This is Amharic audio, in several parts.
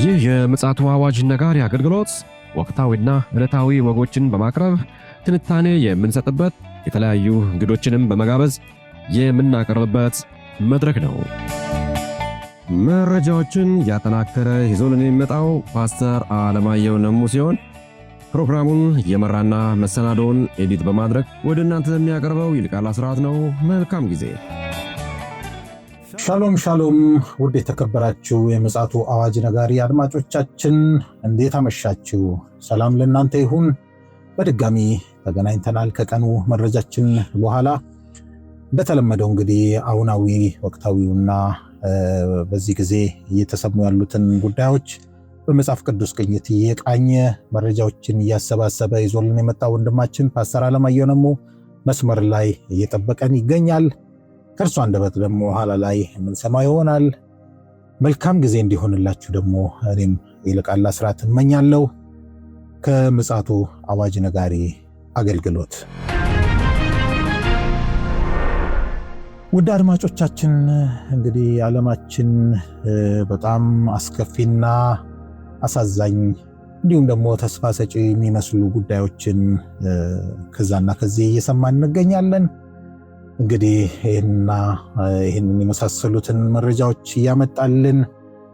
ይህ የምፅዓቱ አዋጅ ነጋሪ አገልግሎት ወቅታዊና ዕለታዊ ወጎችን በማቅረብ ትንታኔ የምንሰጥበት የተለያዩ እንግዶችንም በመጋበዝ የምናቀርብበት መድረክ ነው። መረጃዎችን ያጠናከረ ይዞልን የሚመጣው ፓስተር አለማየሁ ነሙ ሲሆን ፕሮግራሙን የመራና መሰናዶውን ኤዲት በማድረግ ወደ እናንተ የሚያቀርበው ይልቃል አስራት ነው። መልካም ጊዜ። ሻሎም ሻሎም፣ ውድ የተከበራችሁ የምፅዓቱ አዋጅ ነጋሪ አድማጮቻችን እንዴት አመሻችሁ? ሰላም ለእናንተ ይሁን። በድጋሚ ተገናኝተናል ከቀኑ መረጃችን በኋላ። እንደተለመደው እንግዲህ አሁናዊ ወቅታዊውና በዚህ ጊዜ እየተሰሙ ያሉትን ጉዳዮች በመጽሐፍ ቅዱስ ቅኝት እየቃኘ መረጃዎችን እያሰባሰበ ይዞልን የመጣው ወንድማችን ፓስተር አለማየሁ ነሙ መስመር ላይ እየጠበቀን ይገኛል። ከእርሱ አንደበት ደግሞ ኋላ ላይ የምንሰማው ይሆናል። መልካም ጊዜ እንዲሆንላችሁ ደግሞ እኔም ይልቃል አስራት እመኛለሁ ከምፅዓቱ አዋጅ ነጋሪ አገልግሎት። ውድ አድማጮቻችን እንግዲህ ዓለማችን በጣም አስከፊና አሳዛኝ እንዲሁም ደግሞ ተስፋ ሰጪ የሚመስሉ ጉዳዮችን ከዛና ከዚህ እየሰማን እንገኛለን። እንግዲህ ይህንን የመሳሰሉትን መረጃዎች እያመጣልን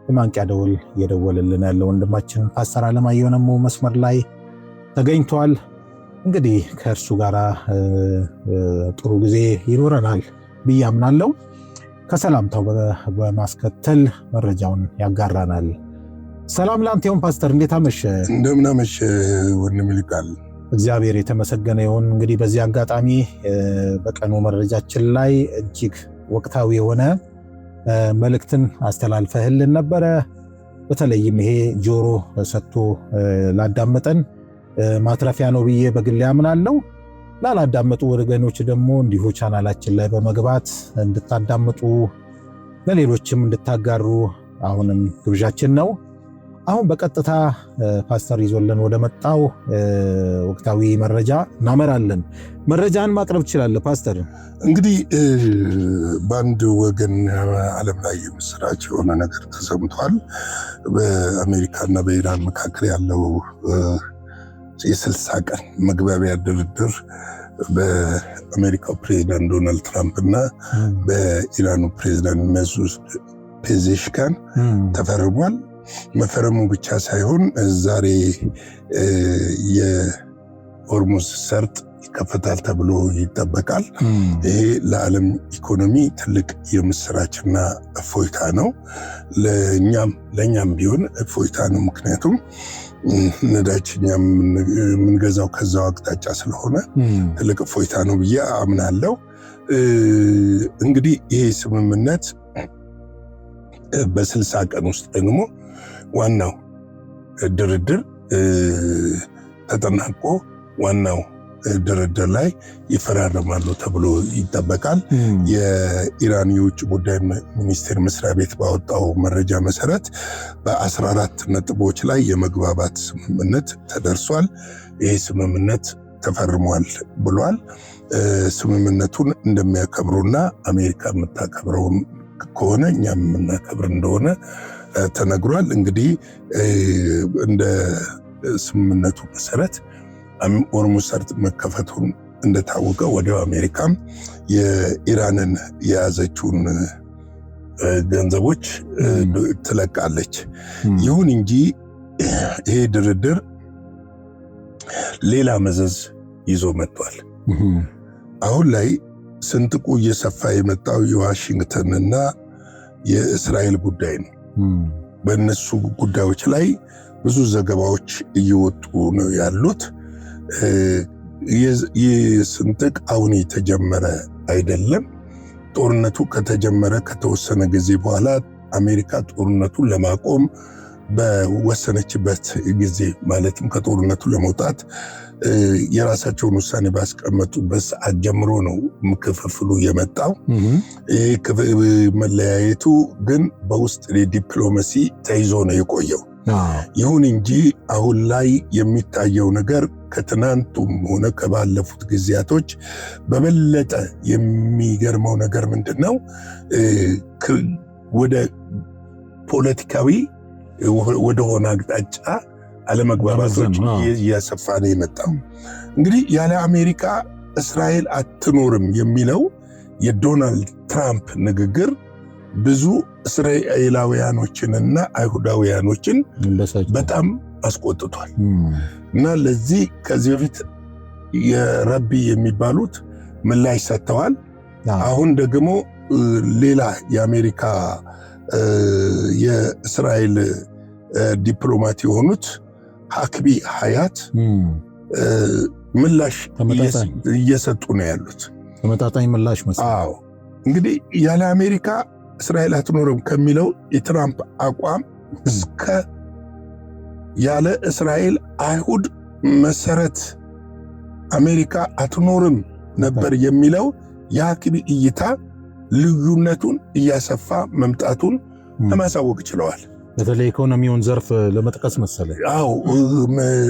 የማንቂያ ደወል እየደወለልን ያለው ወንድማችን ፓስተር አለማየሁ ነሙ መስመር ላይ ተገኝቷል። እንግዲህ ከእርሱ ጋር ጥሩ ጊዜ ይኖረናል ብዬ አምናለሁ። ከሰላምታው በማስከተል መረጃውን ያጋራናል። ሰላም ላንተ ይሁን ፓስተር፣ እንዴት አመሸ? እንደምን አመሸ ወንድም ይልቃል። እግዚአብሔር የተመሰገነ ይሁን። እንግዲህ በዚህ አጋጣሚ በቀኑ መረጃችን ላይ እጅግ ወቅታዊ የሆነ መልእክትን አስተላልፈህልን ነበረ። በተለይም ይሄ ጆሮ ሰጥቶ ላዳመጠን ማትረፊያ ነው ብዬ በግሌ አምናለሁ። ላላዳመጡ ወገኖች ደግሞ እንዲሁ ቻናላችን ላይ በመግባት እንድታዳምጡ ለሌሎችም እንድታጋሩ አሁንም ግብዣችን ነው። አሁን በቀጥታ ፓስተር ይዞልን ወደ መጣው ወቅታዊ መረጃ እናመራለን። መረጃን ማቅረብ ትችላለህ ፓስተር? እንግዲህ በአንድ ወገን ዓለም ላይ የምስራች የሆነ ነገር ተሰምቷል። በአሜሪካና በኢራን መካከል ያለው የ60 ቀን መግባቢያ ድርድር በአሜሪካው ፕሬዚዳንት ዶናልድ ትራምፕ እና በኢራኑ ፕሬዚዳንት መሱድ ፔዜሽካን ተፈርሟል። መፈረሙ ብቻ ሳይሆን ዛሬ የሆርሙዝ ሰርጥ ይከፈታል ተብሎ ይጠበቃል። ይሄ ለዓለም ኢኮኖሚ ትልቅ የምስራችና እፎይታ ነው። ለእኛም ቢሆን እፎይታ ነው። ምክንያቱም ነዳጅ እኛም የምንገዛው ከዛው አቅጣጫ ስለሆነ ትልቅ እፎይታ ነው ብዬ አምናለሁ። እንግዲህ ይሄ ስምምነት በ60 ቀን ውስጥ ደግሞ ዋናው ድርድር ተጠናቆ ዋናው ድርድር ላይ ይፈራረማሉ ተብሎ ይጠበቃል። የኢራን የውጭ ጉዳይ ሚኒስቴር መስሪያ ቤት ባወጣው መረጃ መሰረት በ14 ነጥቦች ላይ የመግባባት ስምምነት ተደርሷል። ይህ ስምምነት ተፈርሟል ብሏል። ስምምነቱን እንደሚያከብሩና አሜሪካ የምታከብረው ከሆነ እኛም የምናከብር እንደሆነ ተነግሯል። እንግዲህ እንደ ስምምነቱ መሰረት ሆርሙዝ ሰርጥ መከፈቱን እንደታወቀ ወዲያው አሜሪካም የኢራንን የያዘችውን ገንዘቦች ትለቃለች። ይሁን እንጂ ይሄ ድርድር ሌላ መዘዝ ይዞ መጥቷል። አሁን ላይ ስንጥቁ እየሰፋ የመጣው የዋሽንግተንና የእስራኤል ጉዳይ ነው። በእነሱ ጉዳዮች ላይ ብዙ ዘገባዎች እየወጡ ነው ያሉት። ይህ ስንጥቅ አሁን የተጀመረ አይደለም። ጦርነቱ ከተጀመረ ከተወሰነ ጊዜ በኋላ አሜሪካ ጦርነቱን ለማቆም በወሰነችበት ጊዜ ማለትም ከጦርነቱ ለመውጣት የራሳቸውን ውሳኔ ባስቀመጡበት ሰዓት ጀምሮ ነው ክፍፍሉ የመጣው። መለያየቱ ግን በውስጥ ዲፕሎማሲ ተይዞ ነው የቆየው። ይሁን እንጂ አሁን ላይ የሚታየው ነገር ከትናንቱም ሆነ ከባለፉት ጊዜያቶች በበለጠ የሚገርመው ነገር ምንድነው? ወደ ፖለቲካዊ ወደሆነ አቅጣጫ አለመግባባቶች እያሰፋ ነው የመጣው። እንግዲህ ያለ አሜሪካ እስራኤል አትኖርም የሚለው የዶናልድ ትራምፕ ንግግር ብዙ እስራኤላውያኖችንና አይሁዳውያኖችን በጣም አስቆጥቷል እና ለዚህ ከዚህ በፊት የረቢ የሚባሉት ምላሽ ሰጥተዋል። አሁን ደግሞ ሌላ የአሜሪካ የእስራኤል ዲፕሎማት የሆኑት ሀክቢ ሀያት ምላሽ እየሰጡ ነው ያሉት። ተመጣጣኝ ምላሽ መስጠት። አዎ እንግዲህ ያለ አሜሪካ እስራኤል አትኖርም ከሚለው የትራምፕ አቋም እስከ ያለ እስራኤል አይሁድ መሰረት አሜሪካ አትኖርም ነበር የሚለው የሀክቢ እይታ ልዩነቱን እያሰፋ መምጣቱን ለማሳወቅ ችለዋል። በተለይ ኢኮኖሚውን ዘርፍ ለመጥቀስ መሰለኝ። አዎ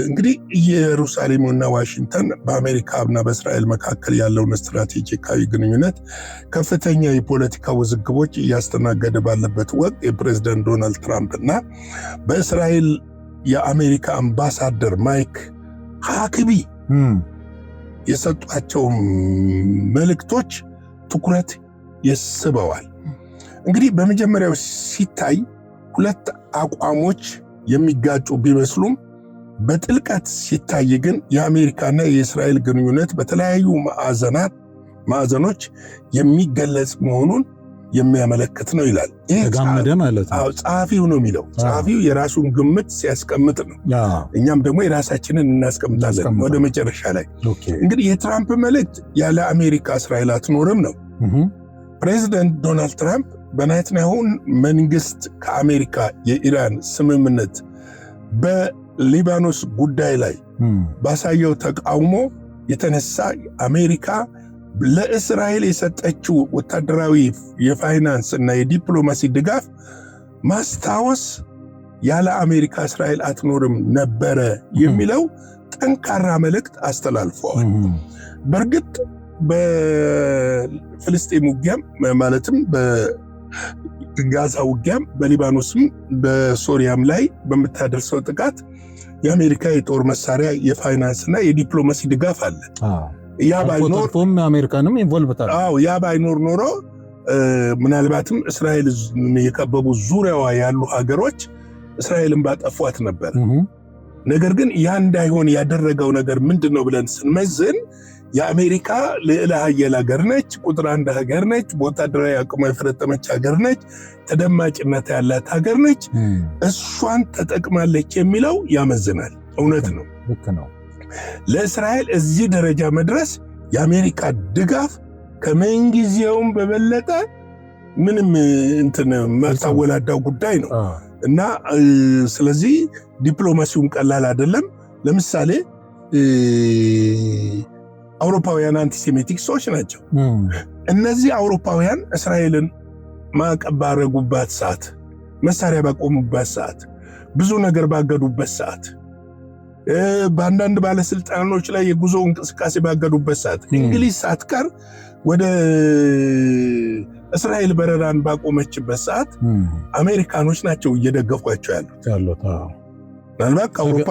እንግዲህ ኢየሩሳሌምና ዋሽንግተን በአሜሪካና በእስራኤል መካከል ያለውን ስትራቴጂካዊ ግንኙነት ከፍተኛ የፖለቲካ ውዝግቦች እያስተናገደ ባለበት ወቅት የፕሬዝዳንት ዶናልድ ትራምፕ እና በእስራኤል የአሜሪካ አምባሳደር ማይክ ሀክቢ የሰጧቸው መልእክቶች ትኩረት ይስበዋል። እንግዲህ በመጀመሪያው ሲታይ ሁለት አቋሞች የሚጋጩ ቢመስሉም በጥልቀት ሲታይ ግን የአሜሪካና የእስራኤል ግንኙነት በተለያዩ ማዕዘኖች የሚገለጽ መሆኑን የሚያመለክት ነው ይላል። ተጋመደ ማለት ነው። ጸሐፊው ነው የሚለው። ጸሐፊው የራሱን ግምት ሲያስቀምጥ ነው። እኛም ደግሞ የራሳችንን እናስቀምጣለን ወደ መጨረሻ ላይ። እንግዲህ የትራምፕ መልእክት ያለ አሜሪካ እስራኤል አትኖርም ነው። ፕሬዚደንት ዶናልድ ትራምፕ በኔታንያሁ መንግስት ከአሜሪካ የኢራን ስምምነት በሊባኖስ ጉዳይ ላይ ባሳየው ተቃውሞ የተነሳ አሜሪካ ለእስራኤል የሰጠችው ወታደራዊ የፋይናንስ እና የዲፕሎማሲ ድጋፍ ማስታወስ ያለ አሜሪካ እስራኤል አትኖርም ነበረ የሚለው ጠንካራ መልእክት አስተላልፈዋል። በእርግጥ በፍልስጤም ውጊያም ማለትም በጋዛ ውጊያም በሊባኖስም በሶሪያም ላይ በምታደርሰው ጥቃት የአሜሪካ የጦር መሳሪያ የፋይናንስና የዲፕሎማሲ ድጋፍ አለ። ያ ባይኖር ኖሮ ምናልባትም እስራኤል የከበቡ ዙሪያዋ ያሉ ሀገሮች እስራኤልን ባጠፏት ነበር። ነገር ግን ያ እንዳይሆን ያደረገው ነገር ምንድን ነው ብለን ስንመዝን የአሜሪካ ልዕለ ኃያል ሀገር ነች፣ ቁጥር 1 ሀገር ነች፣ በወታደራዊ አቅሟ የፈረጠመች ሀገር ነች፣ ተደማጭነት ያላት ሀገር ነች፣ እሷን ተጠቅማለች የሚለው ያመዝናል። እውነት ነው፣ ልክ ነው። ለእስራኤል እዚህ ደረጃ መድረስ የአሜሪካ ድጋፍ ከምንጊዜውም በበለጠ ምንም ማታወላዳው ጉዳይ ነው እና ስለዚህ ዲፕሎማሲውን ቀላል አይደለም። ለምሳሌ አውሮፓውያን አንቲሴሜቲክ ሰዎች ናቸው። እነዚህ አውሮፓውያን እስራኤልን ማዕቀብ ባረጉባት ሰዓት፣ መሳሪያ ባቆሙባት ሰዓት፣ ብዙ ነገር ባገዱበት ሰዓት፣ በአንዳንድ ባለስልጣኖች ላይ የጉዞ እንቅስቃሴ ባገዱበት ሰዓት፣ እንግሊዝ ሳትቀር ወደ እስራኤል በረራን ባቆመችበት ሰዓት አሜሪካኖች ናቸው እየደገፏቸው ያሉት። ምናልባት ከአውሮፓ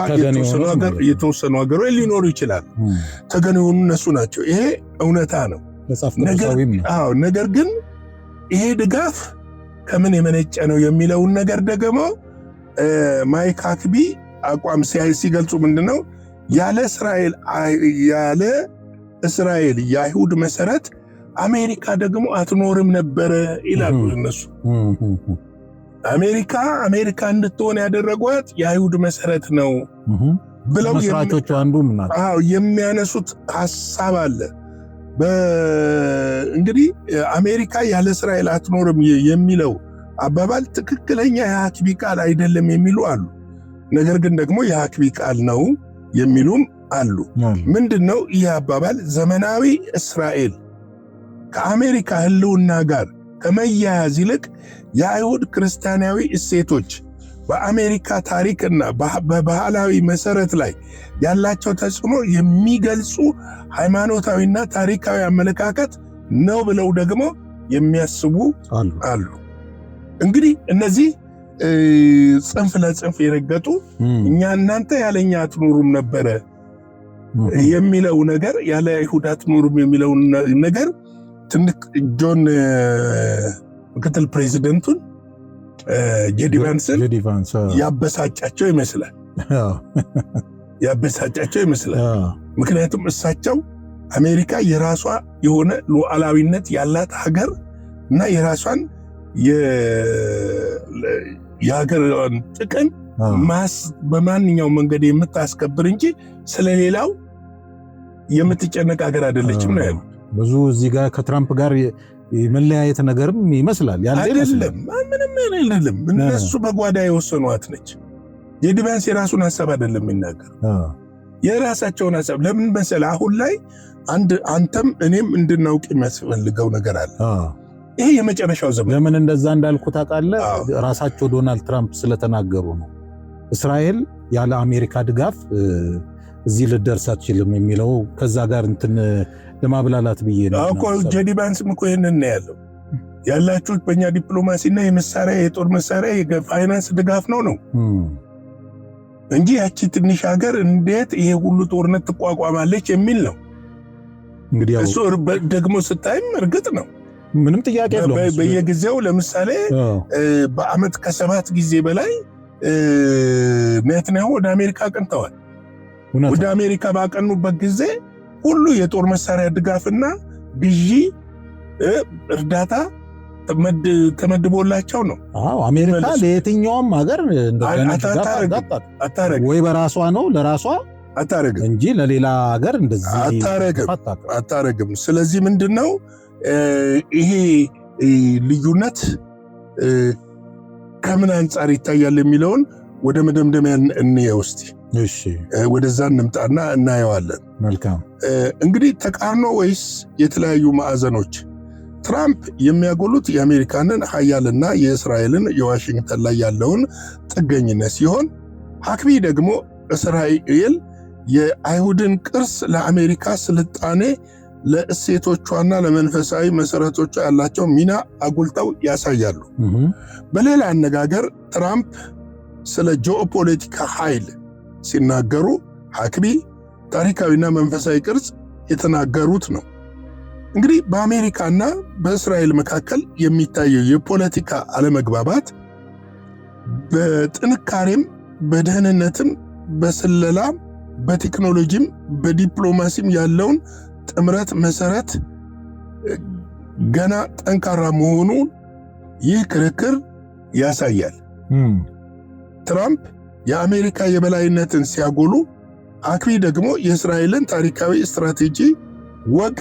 የተወሰኑ ሀገሮች ሊኖሩ ይችላል፣ ተገን የሆኑ እነሱ ናቸው። ይሄ እውነታ ነው። ነገር ግን ይሄ ድጋፍ ከምን የመነጨ ነው የሚለውን ነገር ደግሞ ማይክ ሀክቢ አቋም ሲገልጹ ምንድነው ያለ እስራኤል የአይሁድ መሰረት አሜሪካ ደግሞ አትኖርም ነበረ ይላሉ እነሱ። አሜሪካ እንድትሆን ያደረጓት የአይሁድ መሰረት ነው ብለው መስራቾቹ አንዱ የሚያነሱት ሐሳብ አለ። እንግዲህ አሜሪካ ያለ እስራኤል አትኖርም የሚለው አባባል ትክክለኛ የሀክቢ ቃል አይደለም የሚሉ አሉ። ነገር ግን ደግሞ የሀክቢ ቃል ነው የሚሉም አሉ። ምንድነው ይህ አባባል? ዘመናዊ እስራኤል ከአሜሪካ ህልውና ጋር ከመያያዝ ይልቅ የአይሁድ ክርስቲያናዊ እሴቶች በአሜሪካ ታሪክና በባህላዊ መሰረት ላይ ያላቸው ተጽዕኖ የሚገልጹ ሃይማኖታዊና ታሪካዊ አመለካከት ነው ብለው ደግሞ የሚያስቡ አሉ። እንግዲህ እነዚህ ጽንፍ ለጽንፍ የረገጡ እኛ እናንተ ያለኛ አትኖሩም ነበረ የሚለው ነገር ያለ አይሁድ አትኖሩም የሚለው ነገር ትንሽ ጆን ምክትል ፕሬዚደንቱን ጄዲ ቫንስን ያበሳጫቸው ይመስላል። ምክንያቱም እሳቸው አሜሪካ የራሷ የሆነ ሉዓላዊነት ያላት ሀገር እና የራሷን የሀገርን ጥቅም በማንኛውም መንገድ የምታስከብር እንጂ ስለሌላው የምትጨነቅ ሀገር አይደለችም ነው ያሉት። ብዙ እዚህ ጋር ከትራምፕ ጋር የመለያየት ነገርም ይመስላል ያለ አይደለም። ምንም አይደለም። እነሱ በጓዳ የወሰኗት ነች። ጄዲ ቫንስ የራሱን ሐሳብ አይደለም የሚናገር የራሳቸውን ሐሳብ። ለምን መሰለህ አሁን ላይ አንተም እኔም እንድናውቅ የሚያስፈልገው ነገር አለ። ይሄ የመጨረሻው ዘመን። ለምን እንደዛ እንዳልኩ ታውቃለህ? ራሳቸው ዶናልድ ትራምፕ ስለተናገሩ ነው። እስራኤል ያለ አሜሪካ ድጋፍ እዚህ ልደርስ አትችልም የሚለው ከዛ ጋር እንትን ለማብላላት ብዬ ነው እኮ። ጄዲ ቫንስም እኮ ይሄንን ነው ያለው። ያላችሁት በእኛ ዲፕሎማሲና የመሳሪያ የጦር መሳሪያ የፋይናንስ ድጋፍ ነው እንጂ ያቺ ትንሽ ሀገር እንዴት ይሄ ሁሉ ጦርነት ትቋቋማለች የሚል ነው። እንግዲህ እሱ ደግሞ ስታይም እርግጥ ነው ምንም ጥያቄ የለውም። በየጊዜው ለምሳሌ በአመት ከ7 ጊዜ በላይ ኔታንያሁ ወደ አሜሪካ አቅንተዋል። ወደ አሜሪካ ባቀኑበት ጊዜ ሁሉ የጦር መሳሪያ ድጋፍና ግዢ እርዳታ ተመድቦላቸው ነው። አሜሪካ ለየትኛውም ሀገር ወይ በራሷ ነው ለራሷ አታረግም እንጂ ለሌላ ሀገር እንደዚህ አታረግም። ስለዚህ ምንድነው ይሄ ልዩነት ከምን አንጻር ይታያል የሚለውን ወደ መደምደሚያ እንየው እስቲ። እሺ ወደዛ እንምጣና እናየዋለን። መልካም። እንግዲህ ተቃርኖ ወይስ የተለያዩ ማዕዘኖች? ትራምፕ የሚያጎሉት የአሜሪካንን ኃያልና የእስራኤልን የዋሽንግተን ላይ ያለውን ጥገኝነት ሲሆን ሐክቢ ደግሞ እስራኤል የአይሁድን ቅርስ ለአሜሪካ ስልጣኔ ለእሴቶቿና ለመንፈሳዊ መሰረቶቿ ያላቸው ሚና አጉልተው ያሳያሉ። በሌላ አነጋገር ትራምፕ ስለ ጂኦፖለቲካ ኃይል ሲናገሩ ሐክቢ ታሪካዊና መንፈሳዊ ቅርጽ የተናገሩት ነው። እንግዲህ በአሜሪካና በእስራኤል መካከል የሚታየው የፖለቲካ አለመግባባት በጥንካሬም በደህንነትም በስለላም በቴክኖሎጂም በዲፕሎማሲም ያለውን ጥምረት መሰረት ገና ጠንካራ መሆኑ ይህ ክርክር ያሳያል። ትራምፕ የአሜሪካ የበላይነትን ሲያጎሉ፣ ሐክቢ ደግሞ የእስራኤልን ታሪካዊ ስትራቴጂ ወግ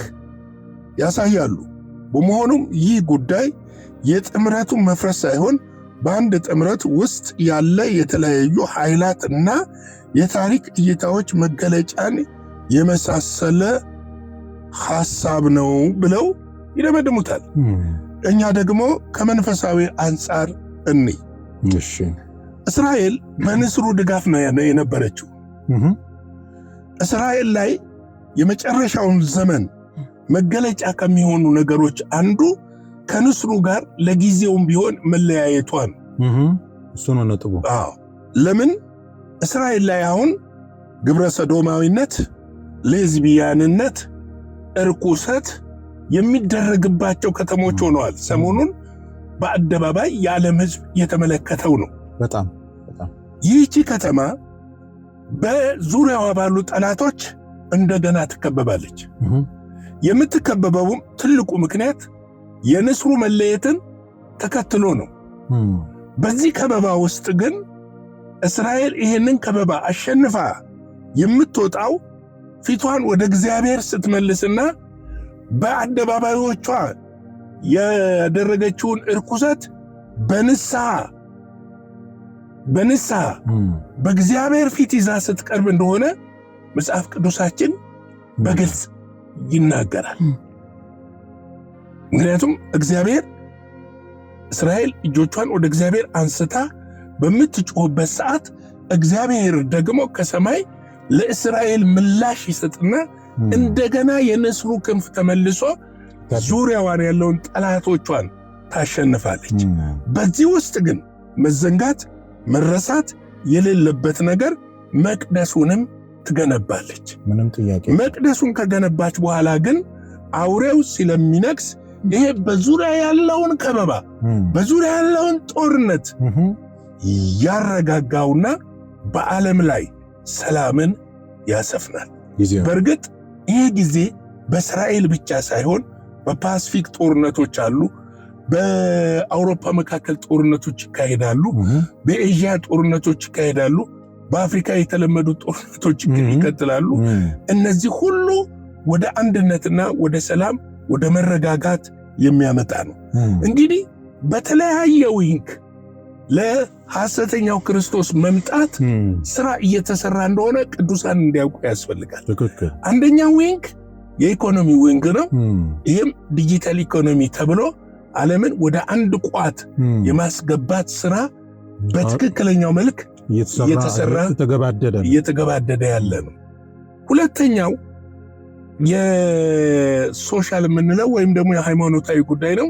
ያሳያሉ። በመሆኑም ይህ ጉዳይ የጥምረቱ መፍረስ ሳይሆን በአንድ ጥምረት ውስጥ ያለ የተለያዩ ኃይላት እና የታሪክ እይታዎች መገለጫን የመሳሰለ ሐሳብ ነው ብለው ይደመድሙታል። እኛ ደግሞ ከመንፈሳዊ አንጻር እንይ። እስራኤል በንስሩ ድጋፍ ነው የነበረችው። እስራኤል ላይ የመጨረሻውን ዘመን መገለጫ ከሚሆኑ ነገሮች አንዱ ከንስሩ ጋር ለጊዜውም ቢሆን መለያየቷ ነው። እሱ ነው ነጥቡ። ለምን እስራኤል ላይ አሁን ግብረ ሰዶማዊነት፣ ሌዝቢያንነት፣ እርኩሰት የሚደረግባቸው ከተሞች ሆነዋል። ሰሞኑን በአደባባይ የዓለም ሕዝብ የተመለከተው ነው። በጣም ይህቺ ከተማ በዙሪያዋ ባሉ ጠላቶች እንደገና ትከበባለች። የምትከበበውም ትልቁ ምክንያት የንስሩ መለየትን ተከትሎ ነው። በዚህ ከበባ ውስጥ ግን እስራኤል ይህንን ከበባ አሸንፋ የምትወጣው ፊቷን ወደ እግዚአብሔር ስትመልስና በአደባባዮቿ ያደረገችውን እርኩሰት በንስሐ በእግዚአብሔር ፊት ይዛ ስትቀርብ እንደሆነ መጽሐፍ ቅዱሳችን በግልጽ ይናገራል። ምክንያቱም እግዚአብሔር እስራኤል እጆቿን ወደ እግዚአብሔር አንስታ በምትጮህበት ሰዓት እግዚአብሔር ደግሞ ከሰማይ ለእስራኤል ምላሽ ይሰጥና እንደገና የንስሩ ክንፍ ተመልሶ ዙሪያዋን ያለውን ጠላቶቿን ታሸንፋለች። በዚህ ውስጥ ግን መዘንጋት መረሳት የሌለበት ነገር መቅደሱንም ትገነባለች። ምንም ጥያቄ። መቅደሱን ከገነባች በኋላ ግን አውሬው ስለሚነግስ ይሄ በዙሪያ ያለውን ከበባ በዙሪያ ያለውን ጦርነት ያረጋጋውና በዓለም ላይ ሰላምን ያሰፍናል። በእርግጥ ይሄ ጊዜ በእስራኤል ብቻ ሳይሆን በፓሲፊክ ጦርነቶች አሉ፣ በአውሮፓ መካከል ጦርነቶች ይካሄዳሉ፣ በኤዥያ ጦርነቶች ይካሄዳሉ፣ በአፍሪካ የተለመዱ ጦርነቶች ይቀጥላሉ። እነዚህ ሁሉ ወደ አንድነትና ወደ ሰላም ወደ መረጋጋት የሚያመጣ ነው። እንግዲህ በተለያየ ዊንግ ለሐሰተኛው ክርስቶስ መምጣት ስራ እየተሰራ እንደሆነ ቅዱሳን እንዲያውቁ ያስፈልጋል። አንደኛው ዊንግ የኢኮኖሚ ዊንግ ነው። ይህም ዲጂታል ኢኮኖሚ ተብሎ ዓለምን ወደ አንድ ቋት የማስገባት ስራ በትክክለኛው መልክ እየተሰራ እየተገባደደ ያለ ነው። ሁለተኛው የሶሻል የምንለው ወይም ደግሞ የሃይማኖታዊ ጉዳይ ነው።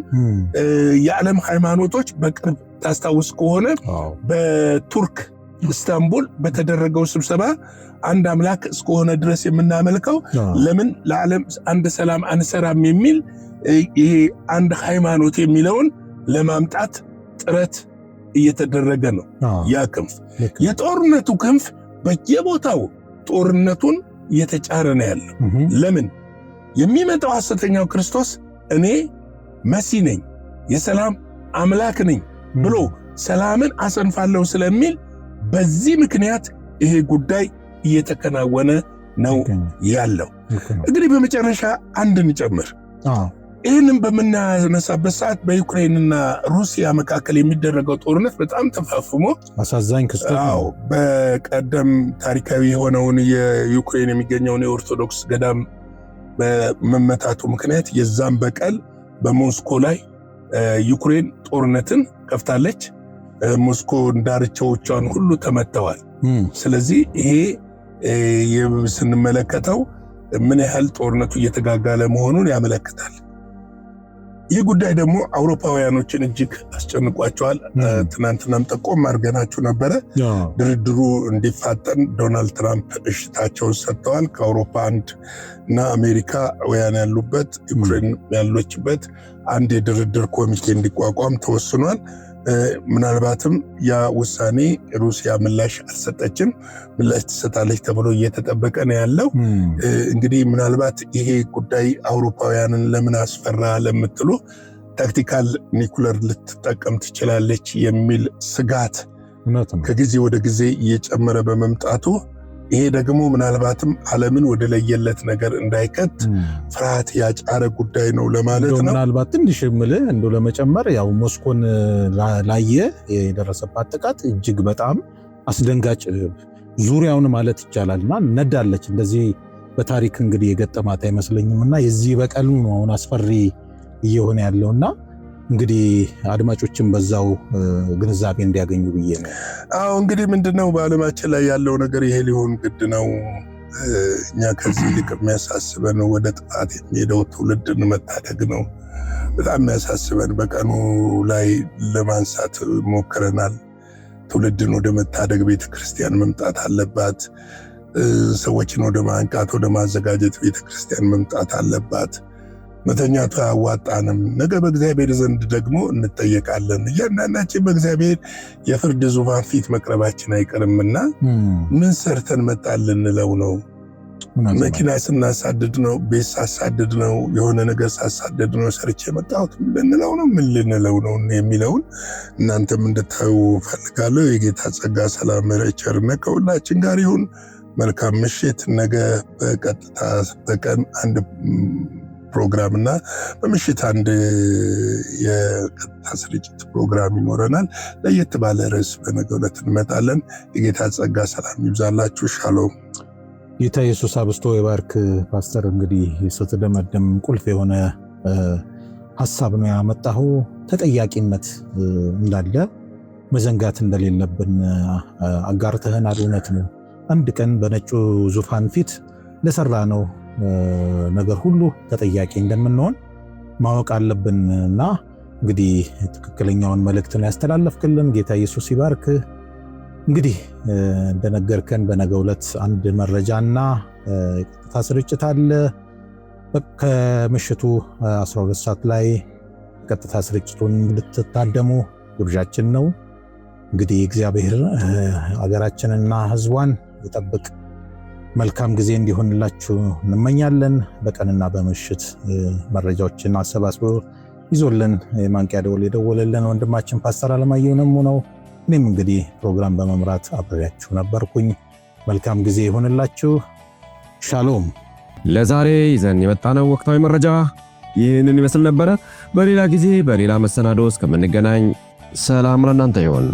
የዓለም ሃይማኖቶች በቅርብ ታስታውስ ከሆነ በቱርክ ኢስታንቡል በተደረገው ስብሰባ አንድ አምላክ እስከሆነ ድረስ የምናመልከው ለምን ለዓለም አንድ ሰላም አንሰራም የሚል ይሄ አንድ ሃይማኖት የሚለውን ለማምጣት ጥረት እየተደረገ ነው። ያ ክንፍ የጦርነቱ ክንፍ በየቦታው ጦርነቱን እየተጫረ ነው ያለው። ለምን የሚመጣው ሐሰተኛው ክርስቶስ እኔ መሲህ ነኝ የሰላም አምላክ ነኝ ብሎ ሰላምን አሰንፋለሁ ስለሚል በዚህ ምክንያት ይሄ ጉዳይ እየተከናወነ ነው ያለው። እንግዲህ በመጨረሻ አንድ እንጨምር። ይህንን በምናነሳበት ሰዓት በዩክሬንና ሩሲያ መካከል የሚደረገው ጦርነት በጣም ተፋፍሞ አሳዛኝ ክስተት ነው። በቀደም ታሪካዊ የሆነውን የዩክሬን የሚገኘውን የኦርቶዶክስ ገዳም በመመታቱ ምክንያት የዛም በቀል በሞስኮ ላይ ዩክሬን ጦርነትን ከፍታለች። ሞስኮ ዳርቻዎቿን ሁሉ ተመተዋል። ስለዚህ ይሄ ስንመለከተው ምን ያህል ጦርነቱ እየተጋጋለ መሆኑን ያመለክታል። ይህ ጉዳይ ደግሞ አውሮፓውያኖችን እጅግ አስጨንቋቸዋል። ትናንትናም ጠቆም አድርገናችሁ ነበረ። ድርድሩ እንዲፋጠን ዶናልድ ትራምፕ እሽታቸውን ሰጥተዋል። ከአውሮፓ አንድ እና አሜሪካውያን ያሉበት ዩክሬን ያለችበት አንድ የድርድር ኮሚቴ እንዲቋቋም ተወስኗል። ምናልባትም ያ ውሳኔ ሩሲያ ምላሽ አልሰጠችም፣ ምላሽ ትሰጣለች ተብሎ እየተጠበቀ ነው ያለው። እንግዲህ ምናልባት ይሄ ጉዳይ አውሮፓውያንን ለምን አስፈራ ለምትሉ ታክቲካል ኒኩለር ልትጠቀም ትችላለች የሚል ስጋት ከጊዜ ወደ ጊዜ እየጨመረ በመምጣቱ ይሄ ደግሞ ምናልባትም ዓለምን ወደ ለየለት ነገር እንዳይከት ፍርሃት ያጫረ ጉዳይ ነው ለማለት ነው። ምናልባት ትንሽ ምልህ እንደው ለመጨመር ያው ሞስኮን ላየ የደረሰባት ጥቃት እጅግ በጣም አስደንጋጭ ዙሪያውን ማለት ይቻላልና ነዳለች። እንደዚህ በታሪክ እንግዲህ የገጠማት አይመስለኝምና የዚህ በቀሉ ነው አሁን አስፈሪ እየሆነ ያለውና እንግዲህ አድማጮችን በዛው ግንዛቤ እንዲያገኙ ብዬ ነው። እንግዲህ ምንድነው በዓለማችን ላይ ያለው ነገር ይሄ ሊሆን ግድ ነው። እኛ ከዚህ ልቅ የሚያሳስበን ወደ ጥፋት የሚሄደው ትውልድን መታደግ ነው። በጣም የሚያሳስበን በቀኑ ላይ ለማንሳት ሞክረናል። ትውልድን ወደ መታደግ ቤተክርስቲያን መምጣት አለባት። ሰዎችን ወደ ማንቃት ወደ ማዘጋጀት ቤተክርስቲያን መምጣት አለባት። መተኛቱ አያዋጣንም። ነገ በእግዚአብሔር ዘንድ ደግሞ እንጠየቃለን። እያንዳንዳችን በእግዚአብሔር የፍርድ ዙፋን ፊት መቅረባችን አይቀርምና ምን ሰርተን መጣን ልንለው ነው? መኪና ስናሳድድ ነው? ቤት ሳሳድድ ነው? የሆነ ነገር ሳሳድድ ነው ሰርቼ መጣሁት ልንለው ነው? ምን ልንለው ነው የሚለውን እናንተም እንድታዩ ፈልጋለሁ። የጌታ ጸጋ፣ ሰላም፣ ቸርነት ከሁላችን ጋር ይሁን። መልካም ምሽት። ነገ በቀጥታ በቀን አንድ ፕሮግራም እና በምሽት አንድ የቀጥታ ስርጭት ፕሮግራም ይኖረናል። ለየት ባለ ርዕስ በነገው ዕለት እንመጣለን። የጌታ ጸጋ ሰላም ይብዛላችሁ። ሻሎም። ጌታ ኢየሱስ አብስቶ ይባርክ። ፓስተር እንግዲህ ስትደመደም ቁልፍ የሆነ ሐሳብ ነው ያመጣው። ተጠያቂነት እንዳለ መዘንጋት እንደሌለብን አጋርተህናል። እውነት ነው። አንድ ቀን በነጩ ዙፋን ፊት ለሰራ ነው ነገር ሁሉ ተጠያቂ እንደምንሆን ማወቅ አለብንና እንግዲህ ትክክለኛውን መልእክት ነው ያስተላለፍክልን። ጌታ ኢየሱስ ይባርክ። እንግዲህ እንደነገርከን በነገው ዕለት አንድ መረጃና የቀጥታ ስርጭት አለ። ከምሽቱ 12 ሰዓት ላይ ቀጥታ ስርጭቱን እንድትታደሙ ግብዣችን ነው። እንግዲህ እግዚአብሔር አገራችንና ሕዝቧን ይጠብቅ። መልካም ጊዜ እንዲሆንላችሁ እንመኛለን። በቀንና በምሽት መረጃዎችን አሰባስቦ ይዞልን የማንቂያ ደወል የደወለልን ወንድማችን ፓስተር አለማየሁንም ነው። እኔም እንግዲህ ፕሮግራም በመምራት አብሬያችሁ ነበርኩኝ። መልካም ጊዜ ይሆንላችሁ። ሻሎም። ለዛሬ ይዘን የመጣነው ወቅታዊ መረጃ ይህንን ይመስል ነበረ። በሌላ ጊዜ በሌላ መሰናዶ እስከምንገናኝ ሰላም ለእናንተ ይሁን።